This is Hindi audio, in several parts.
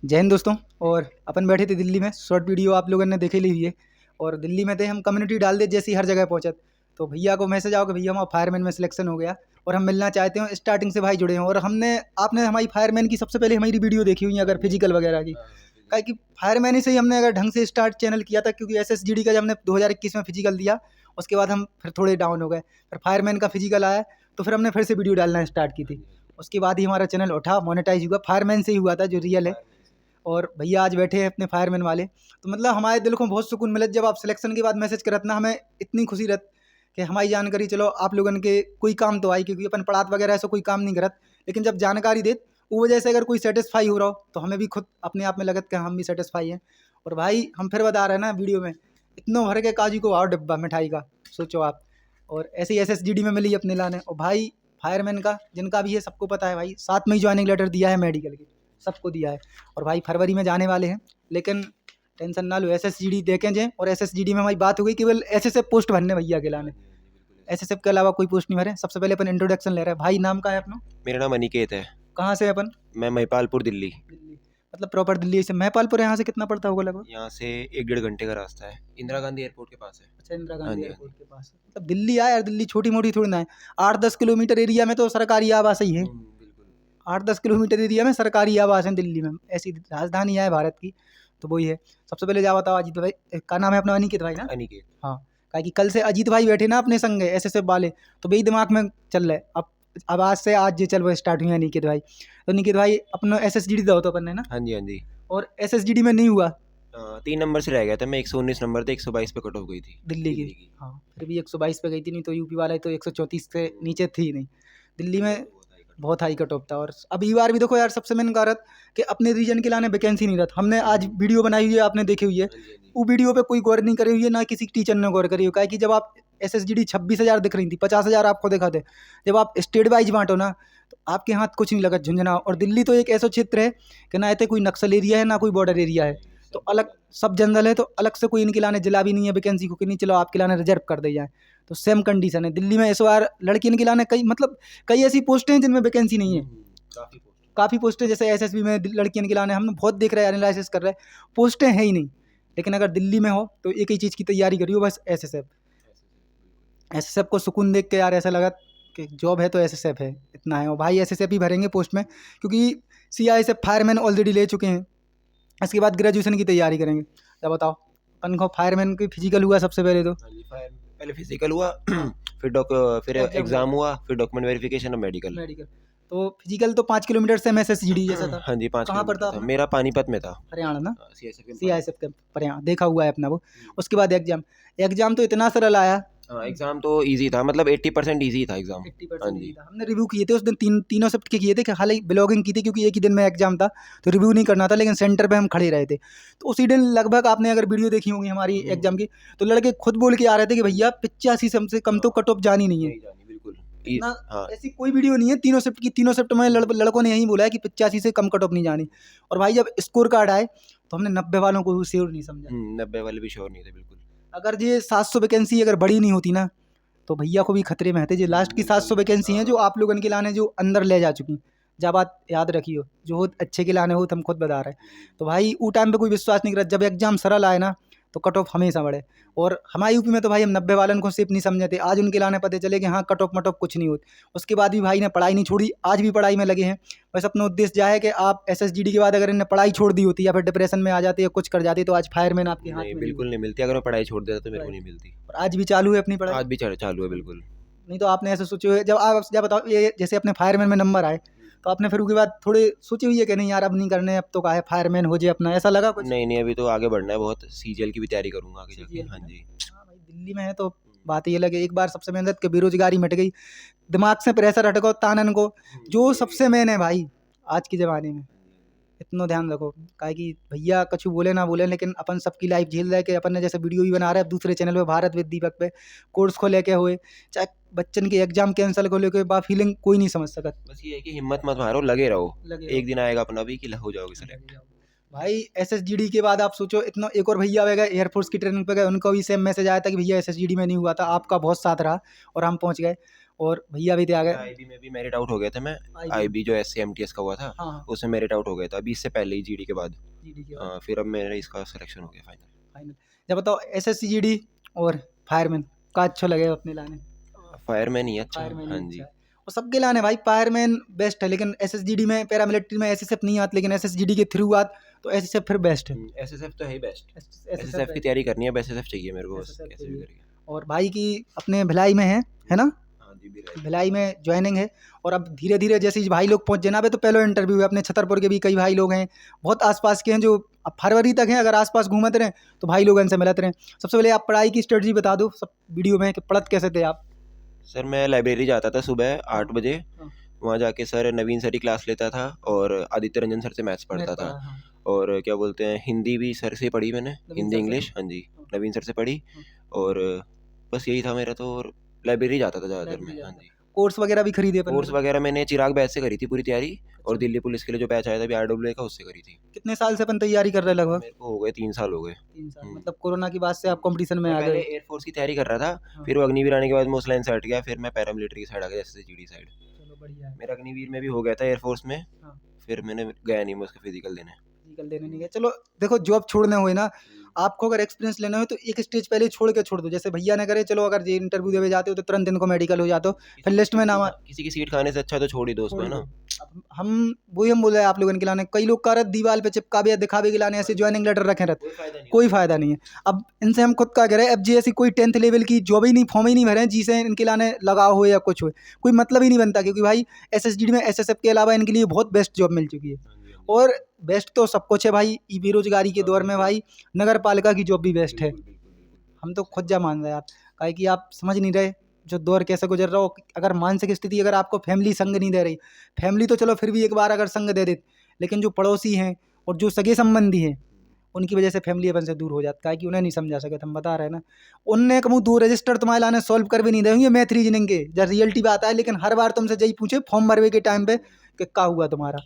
जय हिंद दोस्तों। और अपन बैठे थे दिल्ली में, शॉर्ट वीडियो आप लोगों ने देखे ली हुई है। और दिल्ली में थे हम, कम्युनिटी डाल दे जैसी हर जगह पहुंचे तो भैया को मैसेज आओ कि भैया हमारा फायरमैन में सिलेक्शन हो गया और हम मिलना चाहते हैं। स्टार्टिंग से भाई जुड़े हैं और आपने हमारी फायरमैन की सबसे पहले हमारी वीडियो देखी हुई है अगर फिजिकल वगैरह की, क्या कि फायरमैन ही से ही हमने अगर ढंग से स्टार्ट चैनल किया था, क्योंकि SSGD का जब हमने 2021 में फिजिकल दिया उसके बाद हम फिर थोड़े डाउन हो गए। फिर फायरमैन का फिजिकल आया तो फिर हमने फिर से वीडियो डालना स्टार्ट की थी। उसके बाद ही हमारा चैनल उठा, मोनेटाइज हुआ। फायरमैन से ही हुआ था जो रियल है। और भैया आज बैठे हैं अपने फायरमैन वाले, तो मतलब हमारे दिल को बहुत सुकून मिलत जब आप सिलेक्शन के बाद मैसेज करत ना, हमें इतनी खुशी रहत कि हमारी जानकारी चलो आप लोगन के कोई काम तो आई, क्योंकि अपन पढ़ात वगैरह ऐसा कोई काम नहीं करत, लेकिन जब जानकारी देत वो वजह से अगर कोई सेटिस्फाई हो रहा हो तो हमें भी खुद अपने आप में लगत कि हम भी सेटिस्फाई हैं। और भाई हम फिर बता रहे हैं ना वीडियो में, इतना भर के काजू को आओ डिब्बा मिठाई का, सोचो आप। और ऐसे ही SSGD में मिली अपने लाने। और भाई फायरमैन का जिनका भी है सबको पता है भाई, 7 मई ज्वाइनिंग लेटर दिया है मेडिकल के, सबको दिया है। और भाई फरवरी में जाने वाले हैं, लेकिन टेंशन ना लो, SSGD देखें जाए। और SSGD में हमारी बात हो गई केवल SSF पोस्ट भरने भैया के लाने, SSF के अलावा कोई पोस्ट नहीं भरे। सबसे पहले अपन इंट्रोडक्शन ले रहे हैं। भाई नाम का है अपना? मेरा नाम अनिकेत है। कहाँ से है अपन? मैं महिपालपुर दिल्ली। दिल्ली, मतलब प्रॉपर दिल्ली से। महिपालपुर यहाँ से कितना पड़ता होगा लगभग? यहाँ से 1-1.5 घंटे का रास्ता है, इंदिरा गांधी एयरपोर्ट के पास है। अच्छा, इंदिरा हाँ गांधी जी, एयरपोर्ट के पास है। मतलब दिल्ली आया यार, दिल्ली छोटी मोटी थोड़ी ना है। 8-10 किलोमीटर एरिया में तो सरकारी आवास ही है। बिल्कुल। 8-10 किलोमीटर एरिया में सरकारी आवास है दिल्ली में, ऐसी राजधानी है भारत की, तो वही है। सबसे पहले जा बताओ अजीत भाई, का नाम है अपना अनिकेत भाई ना? अनिकेत। हाँ, क्या कि कल से अजीत भाई बैठे ना अपने संग SSF वाले, तो वही दिमाग में चल रहे अब आज से आज जो चल वो स्टार्ट हुई है अनिकेत भाई। तो अनिकेत भाई अपना SSGD दो तो अपन ने ना, हाँ जी, हाँ जी। और SSGD में नहीं हुआ 3 नंबर से रह गया था मैं, 119 नंबर थे, 122 पे कट ऑफ गई थी दिल्ली की। हाँ, फिर भी 122 पे गई थी, नहीं तो यूपी वाला तो 134 से नीचे थी नहीं। दिल्ली में बहुत हाई कट ऑफ था। और अब ये बार भी देखो यार, सबसे मेन कारण कि अपने रीजन के लाने वैकेंसी नहीं रहता। हमने आज वीडियो बनाई हुई है, आपने देखी हुई है, वो वीडियो पे कोई गौर नहीं करी हुई है, ना किसी टीचर ने गौर करी हुई है। कि जब आप SSGD 26,000 दिख रही थी, 50,000 आपको दिखा थे, जब आप स्टेट वाइज बांटो ना तो आपके हाथ कुछ नहीं लगा झुंझुना। और दिल्ली तो एक ऐसा क्षेत्र है कि ना इतने कोई नक्सल एरिया है ना कोई बॉर्डर एरिया है, तो अलग सब जंगल है, तो अलग से कोई इनके लाने जिला भी नहीं है वैकेंसी को कि नहीं चलो आपके लाने रिजर्व कर दी जाए। तो सेम कंडीशन है दिल्ली में इस बार लड़कियों के लाने कई ऐसी पोस्टें हैं जिनमें वैकेंसी नहीं है। काफ़ी पोस्टें जैसे SSB में लड़कियों के लाने हम बहुत देख रहे हैं, एनालिसिस कर रहे हैं, पोस्टें हैं ही नहीं। लेकिन अगर दिल्ली में हो तो एक ही चीज़ की तैयारी करियो, बस SSF को सुकून देख के यार ऐसा लगा कि जॉब है तो SSF है, इतना है। और भाई SSF ही भरेंगे पोस्ट में, क्योंकि CISF फायरमैन ऑलरेडी ले चुके हैं। इसके बाद ग्रेजुएशन की तैयारी करेंगे। क्या बताओ, अपन को फायरमैन की फिजिकल हुआ सबसे पहले तो पहले फिजिकल हुआ फिर एग्जाम हुआ, फिर डॉक्यूमेंट वेरिफिकेशन और मेडिकल। तो फिजिकल तो 5 किलोमीटर से SSGD जैसा था। हाँ जी, 5 कहाँ पर किलोमीटर था? मेरा पानीपत में था, हरियाणा ना, CISF CISF के हरियाणा देखा हुआ है अपना वो। उसके बाद एग्जाम तो इतना सरल आया। एग्जाम तो इजी था, मतलब 80% इजी था एग्जाम। 80% ही था। हमने रिव्यू किए थे उस दिन, तीनों शिफ्ट के किए थे, कि हालांकि ब्लॉगिंग की थी क्योंकि एक ही दिन में एग्जाम था तो रिव्यू नहीं करना था, लेकिन सेंटर पे हम खड़े रहे थे। तो उसी दिन लगभग आपने अगर वीडियो देखी होगी हमारी एग्जाम की, तो लड़के खुद बोल के आ रहे थे कि भैया 85 से कम तो कट ऑफ जानी नहीं है। बिल्कुल। ऐसी कोई वीडियो नहीं है तीनों शिफ्ट की, तीनों शिफ्ट में लड़कों ने यही बोला है कि 85 से कम कट ऑफ नहीं जानी। और भाई जब स्कोर कार्ड आए तो हमने 90 वालों को श्योर नहीं समझा। 90 वाले भी श्योर नहीं थे बिल्कुल। अगर ये 700 वैकेंसी अगर बड़ी नहीं होती ना तो भैया को भी खतरे में रहते। जो लास्ट की 700 वैकेंसी हैं जो आप लोगों के लाने जो अंदर ले जा चुकी, जब बात याद रखियो, जो हो अच्छे के लाने हो तो हम खुद बता रहे हैं। तो भाई वो टाइम पे कोई विश्वास नहीं करा, जब एग्जाम सरल आए ना तो कट ऑफ हमेशा बढ़े। और हमारे यूपी में तो भाई हम 90 वालन को सेफ नहीं समझे थे, आज उनके लाने पता चले कि हाँ कट ऑफ मट ऑफ कुछ नहीं होती। उसके बाद भी भाई ने पढ़ाई नहीं छोड़ी, आज भी पढ़ाई में लगे हैं। बस अपना उद्देश्य क्या है कि आप SSGD के बाद अगर इन्हें पढ़ाई छोड़ दी होती या फिर डिप्रेशन में आ जाते या कुछ कर जाते तो आज फायरमैन आपके हाथ नहीं, में बिल्कुल नहीं मिलती। अगर मैं पढ़ाई छोड़ देता तो मेरे को नहीं मिलती। और आज भी चालू है अपनी पढ़ाई। आज भी चालू है बिल्कुल। नहीं तो आपने ऐसे सोचे हुए, जब बताओ ये जैसे अपने फायरमैन में नंबर आए तो आपने फिर उसके बाद थोड़े सोचे हुई है कि नहीं यार अब नहीं करने, अब तो का है फायरमैन हो जाए अपना, ऐसा लगा कुछ? नहीं, अभी तो आगे बढ़ना है बहुत, CGL की भी तैयारी करूंगा आगे जाके। हाँ जी। हाँ भाई, दिल्ली में है तो बात ये लगे, एक बार सबसे मेहनत के बेरोजगारी मिट गई, दिमाग से प्रेशर हट गो तानन को, जो सबसे मेन है भाई आज के ज़माने में। इतना ध्यान रखो, काहे कि भैया कछु बोले ना बोले, लेकिन अपन सबकी लाइफ झेल रहे कि अपन ने जैसे वीडियो भी बना रहे हैं दूसरे चैनल पे भारत विद दीपक पे, कोर्स को लेके हुए, चाहे बच्चन के एग्जाम कैंसिल को लेके, बा फीलिंग कोई नहीं समझ सकता। बस ये है कि हिम्मत मत मारो, लगे रहो। एक दिन आएगा अपना भी कि हो जाओगे सेलेक्ट। भाई SSGD के बाद आप सोचो, इतना एक और भैया गए एयरफोर्स की ट्रेनिंग पे गए, उनको भी सेम मैसेज आया था कि भैया SSGD में नहीं हुआ था, आपका बहुत साथ रहा और हम पहुंच गए। और भैया भी थे आ गए। आईबी में भी मेरिट आउट हो गया था मैं। IB आईबी जो SCMTS का हुआ था हाँ हाँ उसमें मेरिट आउट हो गया था अभी इससे पहले ही, जीडी के बाद। GD के बाद हाँ, फिर अब मेरा इसका सिलेक्शन हो गया फाइनल। फाइनल। जब बताओ SSC GD और फायरमैन का अच्छा लगे अपने लाने? फायरमैन ही अच्छा। फायरमैन हाँ ही जी। अच्छा है और सबके लाने भाई फायरमैन बेस्ट है, लेकिन SSGD में पैरामिलिट्री में SSF नहीं आती, लेकिन SSGD के थ्रू आत तो SSF फिर बेस्ट है। एसएसएफ तो है ही बेस्ट। SSF एसएसएफ की तैयारी करनी है, अब एसएसएफ चाहिए मेरे को बस, SSF कैसे भी चाहिए। करके। और भाई की अपने भिलाई में है ना? हाँ जी, भी रहेगा। भिलाई में ज्वाइनिंग है और अब धीरे धीरे जैसे ही भाई लोग पहुंच जाना पे, तो पहले इंटरव्यू है। अपने छतरपुर के भी कई भाई लोग हैं, बहुत आसपास के हैं जो अब फरवरी तक हैं, अगर आसपास घूमते रहें तो भाई लोग इनसे मिलते रहें। सबसे पहले आप पढ़ाई की स्ट्रेटजी बता दो सब वीडियो में कि पढ़त कैसे थे आप? सर मैं लाइब्रेरी जाता था सुबह 8 बजे। हाँ। वहाँ जाके सर नवीन सर की क्लास लेता था और आदित्य रंजन सर से मैथ्स पढ़ता था। हाँ। और क्या बोलते हैं, हिंदी भी सर से पढ़ी मैंने, हिंदी सर से? इंग्लिश। हाँ जी, हाँ। नवीन सर से पढ़ी। हाँ। और बस यही था मेरा तो। और लाइब्रेरी जाता था ज़्यादातर लाइब्रेरी मैं। हाँ जाता जी। कोर्स वगैरह भी खरीदे अपन कोर्स ने? वगैरह मैंने चिराग बैच से करी थी पूरी तैयारी। और अच्छा। दिल्ली पुलिस के लिए जो बैच आया था अभी RWA का, उससे करी थी। कितने साल से अपन तैयारी कर रहे हैं लगभग? मेरे को हो गए 3 साल हो गए। 3 साल। मतलब कोरोना की बाद से आप कंपटीशन में मैं आ पहले गए? एयरफोर्स की तैयारी कर रहा था, हाँ। फिर वो अग्निवीर आने के बाद मैं उस लाइन से हट गया, फिर मैं पैरामिलिट्री की साइड आ गया, जैसे जीडी साइड। चलो बढ़िया है। मेरा अग्निवीर में भी हो गया था एयरफोर्स में। हाँ। फिर मैंने गया नहीं मैं उसका फिजिकल देने। फिजिकल देने नहीं गए। चलो देखो, जॉब छोड़ने हुए ना, आपको अगर एक्सपीरियंस लेना हो तो एक स्टेज पहले छोड़ के छोड़ दो। जैसे भैया ने करे, चलो अगर ये इंटरव्यू देने जाते हो तो तुरंत इनको मेडिकल हो जाते हो, फिर लिस्ट में नाम किसी की सीट खाने से अच्छा तो छोड़ ही दो उसको, है ना। अब हम वही हम बोल रहे हैं आप लोगों के लाने, कई लोग कारत दीवार पे चिपकावे या दिखावे के लाने ऐसे ज्वाइनिंग लेटर रखे रहते, कोई फायदा नहीं है। अब इनसे हम खुद का कह रहे हैं, FJSC कोई 10th लेवल की जॉब ही नहीं, फॉर्म ही नहीं भरे हैं जिसे इनके लाने लगाव हो या कुछ हो, कोई मतलब ही नहीं बनता, क्योंकि भाई SSGD में SSF के अलावा इनके लिए बहुत बेस्ट जॉब मिल चुकी है। और बेस्ट तो सब कुछ है भाई, बेरोजगारी के दौर में भाई नगर पालिका की जॉब भी बेस्ट है। हम तो खुद जा मान रहे हैं आप, काहे कि आप समझ नहीं रहे जो दौर कैसे गुजर रहा हो। अगर मानसिक स्थिति, अगर आपको फैमिली संग नहीं दे रही, फैमिली तो चलो फिर भी एक बार अगर संग दे देती, लेकिन जो पड़ोसी हैं और जो सगे संबंधी हैं उनकी वजह से फैमिली अपन से दूर हो जाता है, कि उन्हें नहीं समझा सके। हम बता रहे हैं ना, उनने कहूँ 2 रजिस्टर तुम्हारे लाने सॉल्व कर भी नहीं देंगे मैथ रीजनिंग के, जब रियलिटी बात है, लेकिन हर बार तुमसे यही पूछे फॉर्म भरवे के टाइम पे कि क्या हुआ तुम्हारा,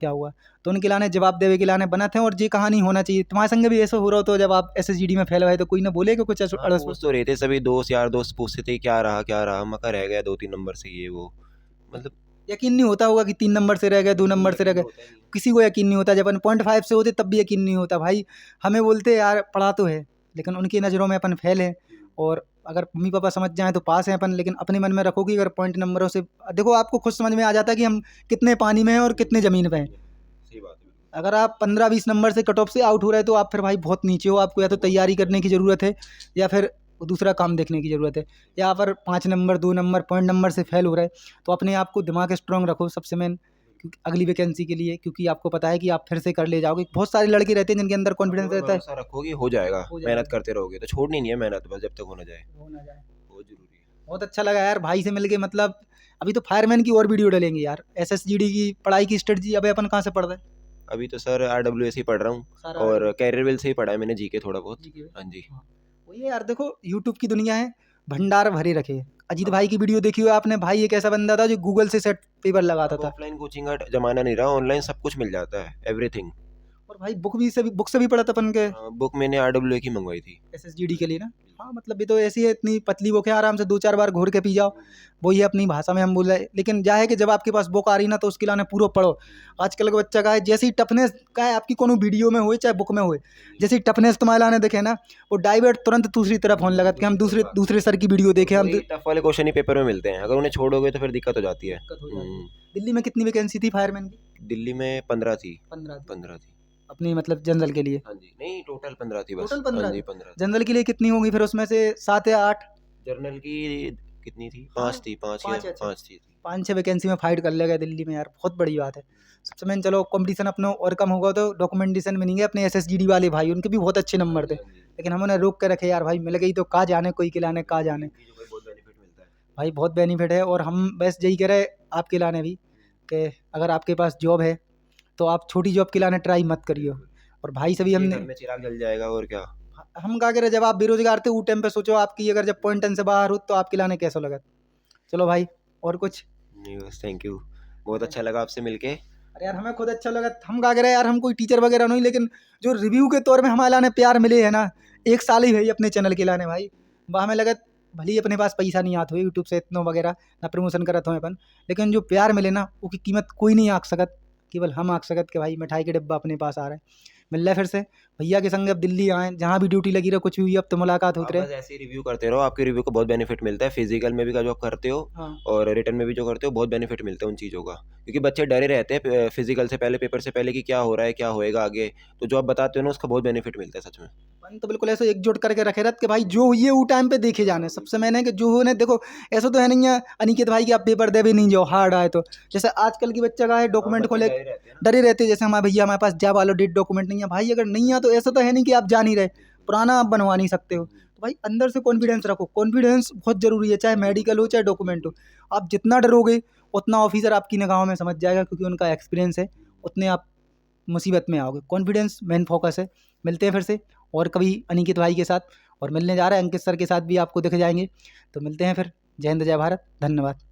क्या हुआ। तो उनके लाने जवाब देवे के लाने बना थे। और ये कहानी होना चाहिए तुम्हारे संग भी ऐसा हो रहा हो, तो जब आप SSGD में फेल हुए तो कोई ना बोले कि कुछ अड़स पूछ तो रहे थे सभी दोस्त, यार दोस्त पूछते थे क्या रहा, मका रह गया 2-3 नंबर से, ये वो। मतलब यकीन नहीं होता होगा कि 3 नंबर से रह गए, 2 नंबर से रह गए, किसी को यकीन नहीं होता। जब अपन 0.5 से होते तब भी यकीन नहीं होता भाई। हमें बोलते यार पढ़ा तो है, लेकिन उनकी नज़रों में अपन फेल है। और अगर मम्मी पापा समझ जाएं तो पास हैं अपन, लेकिन अपने मन में रखो कि अगर पॉइंट नंबरों से देखो, आपको खुद समझ में आ जाता है कि हम कितने पानी में हैं और कितने ज़मीन पे हैं। सही बात है। अगर आप 15-20 नंबर से कट ऑफ से आउट हो रहे हैं तो आप फिर भाई बहुत नीचे हो। आपको या तो तैयारी करने की ज़रूरत है या फिर दूसरा काम देखने की ज़रूरत है। या फिर 5 नंबर 2 नंबर पॉइंट नंबर से फेल हो रहे हैं तो अपने आप को दिमाग स्ट्रांग रखो सबसे मेन, क्योंकि अगली वैकेंसी के लिए, क्योंकि आपको पता है कि आप फिर से कर ले जाओगे। बहुत सारे लड़के रहते हैं जिनके अंदर कॉन्फिडेंस रहता है, भरोसा रखो कि हो जाएगा, मेहनत करते रहोगे तो छोड़नी नहीं है मेहनत, बस जब तक होना जाए। बहुत जरूरी है। बहुत अच्छा लगा यार भाई से मिलके। मतलब अभी तो फायरमैन की और वीडियो डालेंगे यार। SSGD की पढ़ाई की स्ट्रेटजी अभी अपन कहाँ से पढ़ रहे हैं? अभी तो सर RWA से ही पढ़ रहा हूँ और कैरियर विल से ही पढ़ा है मैंने, जीके थोड़ा बहुत। हाँ जी। वही है यार, देखो यूट्यूब की दुनिया है, भंडार भरे रखे है। अजीत भाई की वीडियो देखी हो आपने? भाई एक ऐसा बंदा था जो गूगल से सेट पेपर लगाता था। ऑफलाइन कोचिंग का जमाना नहीं रहा, ऑनलाइन सब कुछ मिल जाता है, एवरीथिंग। और भाई बुक से भी पढ़ा था अपन के। बुक मैंने RWA की मंगवाई थी SSGD के लिए ना। हाँ मतलब भी तो ऐसी है, इतनी पतली बुक है, आराम से 2-4 बार घोर के पी जाओ। वो ये अपनी भाषा में हम बोल रहे हैं, लेकिन क्या है कि जब आपके पास बुक आ रही ना तो उसके लाने पूरा पढ़ो। आजकल का बच्चा का है जैसी टफनेस का है आपकी, कोनो वीडियो में हो चाहे बुक में हो, जैसी टफनेस तुम्हारे लाने देखे ना, वो डाइवर्ट तुरंत दूसरी तरफ होने लगा कि हम दूसरे सर की वीडियो देखें। हम टफ वाले क्वेश्चन ही पेपर में मिलते हैं, अगर उन्हें छोड़ोगे तो फिर दिक्कत हो जाती है। दिल्ली में कितनी वैकेंसी थी फायरमैन की? दिल्ली में 15 थी। 15 थी अपनी, मतलब जनरल के लिए? हाँ जी, नहीं टोटल 15 थी बस। टोटल 15? हाँ जी 15। जनरल के लिए कितनी होगी फिर उसमें से? 7 या 8? जर्नल की कितनी थी? 5 थी। 5 थी। 5-6 वैकेंसी में फाइट कर लेगा दिल्ली में यार, बहुत बड़ी बात है। सबसे मेन चलो कंपटीशन अपना और कम होगा तो डॉक्यूमेंटेशन मिलेंगे अपने SSGD वाले भाई, उनके भी बहुत अच्छे नंबर थे, लेकिन हम उन्हें रोक के रखे यार। भाई मिल गई तो कहाँ जाने, कोई खिलाने कहाँ जाने। भाई बहुत बेनिफिट है। और हम बस यही कह रहे आपके लाने भी कि अगर आपके पास जॉब है तो आप छोटी जॉब के लाने ट्राई मत करियो। और भाई से भी हमने चिराग जल जाएगा और क्या। हम क्या करें, जब आप बेरोजगार थे वो टाइम पे सोचो आपकी अगर जब पॉइंट 10 से बाहर हो तो आपके लाने कैसा लगा। चलो भाई और कुछ नहीं बस थैंक यू, बहुत अच्छा लगा आपसे मिलके। अरे यार हमें खुद अच्छा लगा। हम क्या करें यार, हम कोई टीचर वगैरह नहीं, लेकिन जो रिव्यू के तौर में हमारे लाने प्यार मिले है ना, 1 साल ही भाई अपने चैनल के लाने भाई, हमें लगा भले ही अपने पास पैसा नहीं आता हो यूट्यूब से इतना वगैरह ना प्रमोशन करत हो अपन, लेकिन जो प्यार मिले ना उसकी कीमत कोई नहीं आंक सकत, केवल हम आंक सकत कि भाई मिठाई के डिब्बा अपने पास आ रहा है। मिल रहा है फिर से भैया के संग अब दिल्ली आए, जहाँ भी ड्यूटी लगी रहे, कुछ भी हुई, अब तो मुलाकात आप होती रहे। बस ऐसे ही रिव्यू करते रहो, आपके रिव्यू को बहुत बेनिफिट मिलता है, फिजिकल में भी का जो आप करते हो हाँ और रिटर्न में भी जो करते हो बहुत बेनिफिट मिलता है उन चीज़ों का, क्योंकि बच्चे डरे रहते हैं फिजिकल से पहले, पेपर से पहले कि क्या हो रहा है क्या होएगा आगे, तो जो आप बताते हो ना उसका बहुत बेनिफिट मिलता है सच में। अपन तो बिल्कुल ऐसे एकजुट करके रखे रहते कि भाई जो हुई है वो टाइम पे देखे जाने सबसे मैंने कि जो होने देखो, ऐसा तो है नहीं है अनिकेत भाई कि आप पेपर दे भी नहीं जाओ हार्ड आए तो, जैसे आजकल की बच्चा का है डॉक्यूमेंट बच्चे खोले डरे रहते हैं ना। डरे रहते हैं, जैसे हमारे भैया हमारे पास जा वालो डेट डॉक्यूमेंट नहीं है भाई, अगर नहीं है तो ऐसा तो है नहीं कि आप जा नहीं रहे, पुराना आप बनवा नहीं सकते हो, तो भाई अंदर से कॉन्फिडेंस रखो, कॉन्फिडेंस बहुत जरूरी है, चाहे मेडिकल हो चाहे डॉक्यूमेंट हो। आप जितना डरोगे उतना ऑफिसर आपकी निगाहों में समझ जाएगा, क्योंकि उनका एक्सपीरियंस है, उतने आप मुसीबत में आओगे। कॉन्फिडेंस मेन फोकस है। मिलते हैं फिर से और कभी अनिकेत भाई के साथ, और मिलने जा रहे हैं अंकित सर के साथ भी आपको दिख जाएंगे। तो मिलते हैं फिर। जय हिंद जय भारत, धन्यवाद।